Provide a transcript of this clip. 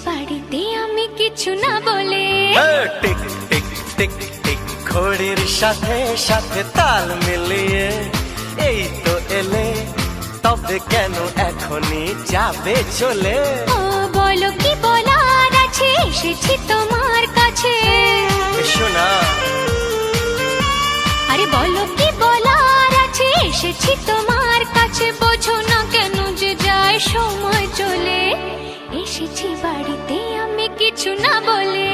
বাড়িতে আমি কিছু না বলে। টিক টিক টিক টিক ঘড়ির সাথে সাথে তাল মিলিয়ে এই তো এলে, তবে কেন এখনই যাবে চলে? ও বলো কি বলার আছে, এসেছি তোমার কাছে। শোনা, আরে বলো কি বলার আছে, এসেছি তোমার কাছে। বোঝো না কেন যে যায় সময় চলে, এসেছি বাড়িতে আমি কিছু না বলে।